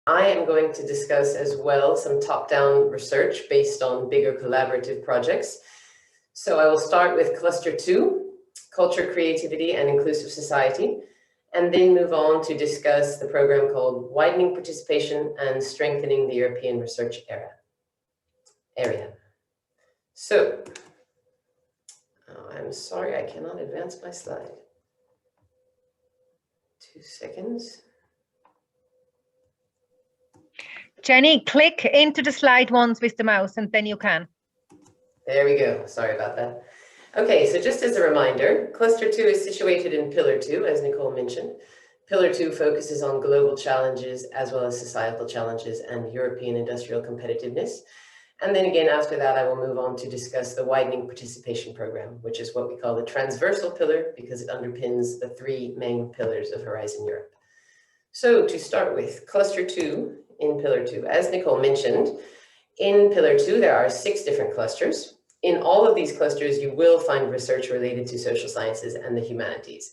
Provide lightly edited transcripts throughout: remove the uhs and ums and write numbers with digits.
I am going to discuss as well some top-down research based on bigger collaborative projects. So I will start with Cluster 2, Culture, Creativity, and Inclusive Society, and then move on to discuss the program called Widening Participation and Strengthening the European Research Area. So, I'm sorry, I cannot advance my slide. 2 seconds. Jenny, click into the slide once with the mouse and then you can. There we go. Sorry about that. Okay, so just as a reminder, Cluster 2 is situated in Pillar 2, as Nicole mentioned. Pillar 2 focuses on global challenges as well as societal challenges and European industrial competitiveness. And then again, after that, I will move on to discuss the Widening Participation Program, which is what we call the transversal pillar because it underpins the 3 main pillars of Horizon Europe. So to start with, Cluster 2 in Pillar 2, as Nicole mentioned, in Pillar 2, there are 6 different clusters. In all of these clusters, you will find research related to social sciences and the humanities.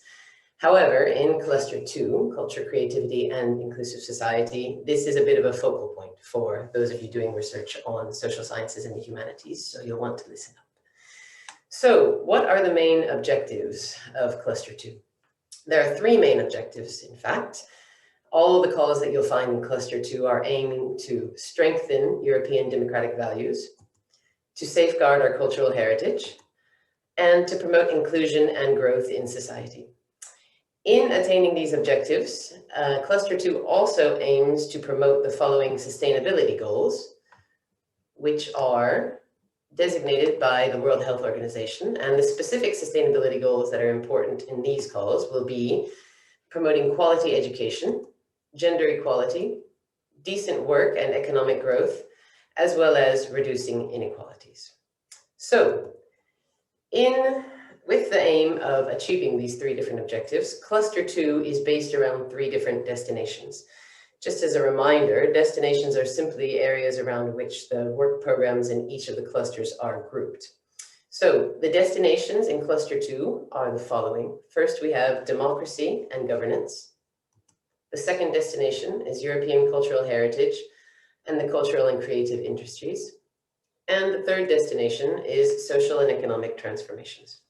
However, in Cluster 2, Culture, Creativity, and Inclusive Society, this is a bit of a focal point for those of you doing research on social sciences and the humanities, so you'll want to listen up. So what are the main objectives of Cluster 2? There are 3 main objectives, in fact. All of the calls that you'll find in Cluster 2 are aiming to strengthen European democratic values, to safeguard our cultural heritage, and to promote inclusion and growth in society. In attaining these objectives, Cluster 2 also aims to promote the following sustainability goals, which are designated by the World Health Organization, and the specific sustainability goals that are important in these calls will be promoting quality education, gender equality, decent work and economic growth, as well as reducing inequalities. So, with the aim of achieving these 3 different objectives, Cluster 2 is based around 3 different destinations. Just as a reminder, destinations are simply areas around which the work programs in each of the clusters are grouped. So the destinations in Cluster 2 are the following. First, we have democracy and governance. The second destination is European cultural heritage and the cultural and creative industries. And the third destination is social and economic transformations.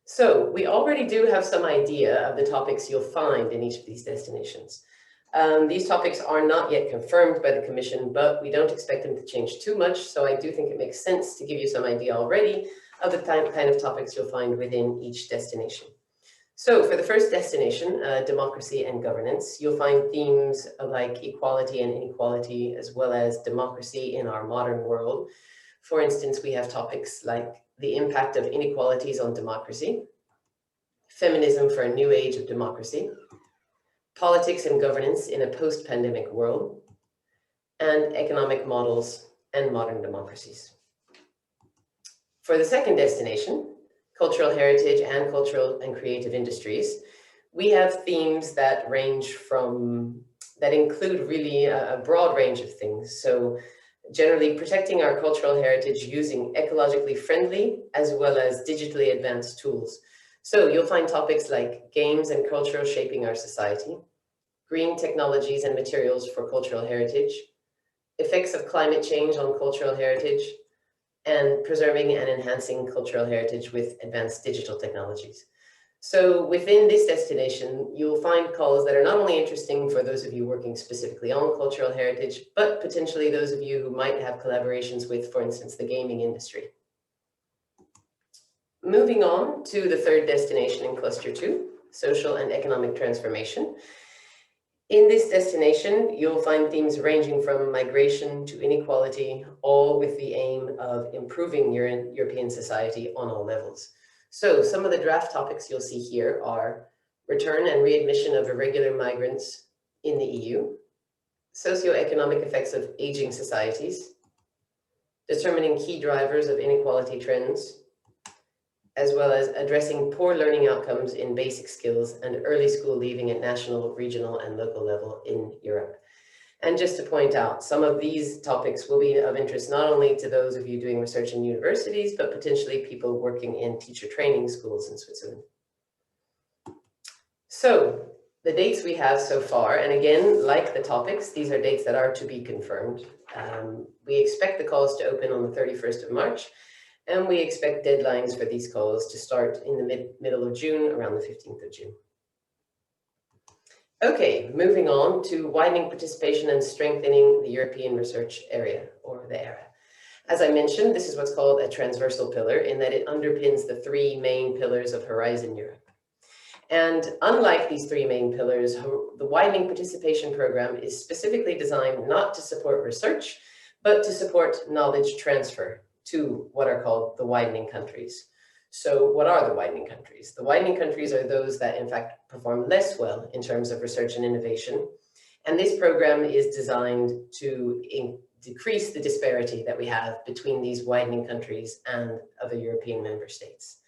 So we already do have some idea of the topics you'll find in each of these destinations. These topics are not yet confirmed by the Commission, but we don't expect them to change too much. So I do think it makes sense to give you some idea already of the kind of topics you'll find within each destination. So for the first destination, democracy and governance, you'll find themes like equality and inequality, as well as democracy in our modern world. For instance, we have topics like the impact of inequalities on democracy, feminism for a new age of democracy, politics and governance in a post-pandemic world, and economic models and modern democracies. For the second destination, cultural heritage and cultural and creative industries, we have themes that include really a broad range of things. So generally protecting our cultural heritage using ecologically friendly as well as digitally advanced tools. So you'll find topics like games and culture shaping our society, green technologies and materials for cultural heritage, effects of climate change on cultural heritage, and preserving and enhancing cultural heritage with advanced digital technologies. So within this destination, you'll find calls that are not only interesting for those of you working specifically on cultural heritage, but potentially those of you who might have collaborations with, for instance, the gaming industry. Moving on to the third destination in Cluster 2, social and economic transformation. In this destination, you'll find themes ranging from migration to inequality, all with the aim of improving European society on all levels. So some of the draft topics you'll see here are return and readmission of irregular migrants in the EU, socioeconomic effects of aging societies, determining key drivers of inequality trends, as well as addressing poor learning outcomes in basic skills and early school leaving at national, regional, and local level in Europe. And just to point out, some of these topics will be of interest not only to those of you doing research in universities, but potentially people working in teacher training schools in Switzerland. So the dates we have so far, and again, like the topics, these are dates that are to be confirmed. We expect the calls to open on the 31st of March, and we expect deadlines for these calls to start in the middle of June, around the 15th of June. Okay, moving on to widening participation and strengthening the European research area, or the ERA. As I mentioned, this is what's called a transversal pillar in that it underpins the three main pillars of Horizon Europe. And unlike these three main pillars, the widening participation program is specifically designed not to support research, but to support knowledge transfer to what are called the widening countries. So what are the widening countries? The widening countries are those that in fact perform less well in terms of research and innovation. And this program is designed to decrease the disparity that we have between these widening countries and other European member states.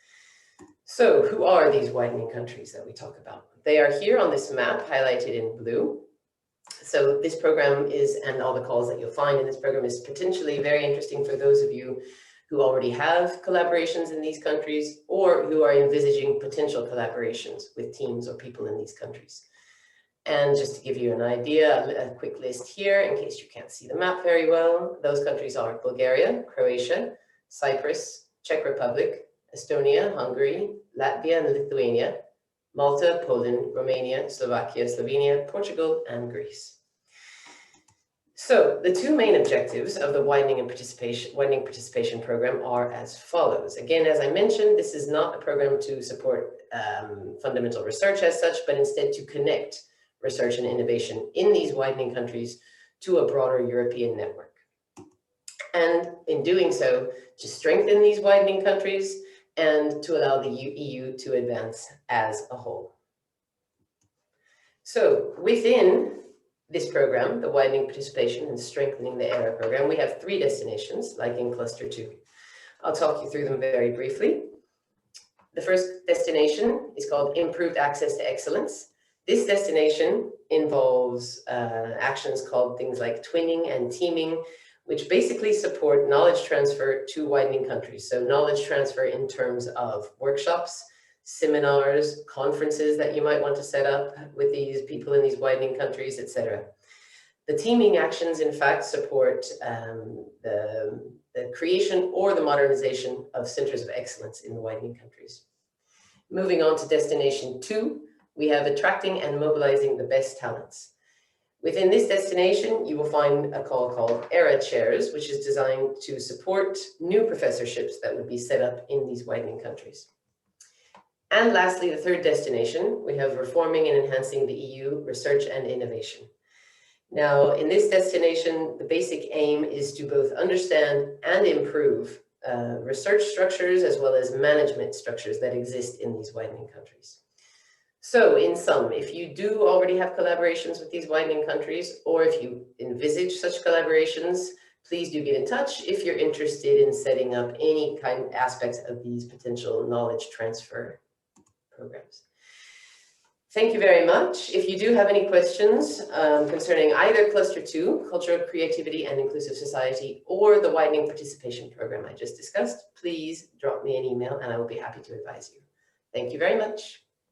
So who are these widening countries that we talk about? They are here on this map highlighted in blue. So this program is, and all the calls that you'll find in this program is potentially very interesting for those of you who already have collaborations in these countries or who are envisaging potential collaborations with teams or people in these countries. And just to give you an idea, a quick list here in case you can't see the map very well. Those countries are Bulgaria, Croatia, Cyprus, Czech Republic, Estonia, Hungary, Latvia and Lithuania, Malta, Poland, Romania, Slovakia, Slovenia, Portugal, and Greece. So the two main objectives of the widening participation program are as follows. Again, as I mentioned, this is not a program to support fundamental research as such, but instead to connect research and innovation in these widening countries to a broader European network. And in doing so, to strengthen these widening countries and to allow the EU to advance as a whole. So within this program, the widening participation and strengthening the ERA program, we have three destinations, like in cluster 2. I'll talk you through them very briefly. The first destination is called Improved Access to Excellence. This destination involves actions called things like twinning and teaming, which basically support knowledge transfer to widening countries. So knowledge transfer in terms of workshops, seminars, conferences that you might want to set up with these people in these widening countries, etc. The teaming actions, in fact, support the creation or the modernization of centers of excellence in the widening countries. Moving on to destination 2, we have attracting and mobilizing the best talents. Within this destination, you will find a call called ERA Chairs, which is designed to support new professorships that would be set up in these widening countries. And lastly, the third destination, we have reforming and enhancing the EU research and innovation. Now, in this destination, the basic aim is to both understand and improve research structures as well as management structures that exist in these widening countries. So in sum, if you do already have collaborations with these widening countries, or if you envisage such collaborations, please do get in touch if you're interested in setting up any kind of aspects of these potential knowledge transfer programs. Thank you very much. If you do have any questions concerning either Cluster 2, Cultural Creativity and Inclusive Society, or the Widening Participation Program I just discussed, please drop me an email and I will be happy to advise you. Thank you very much.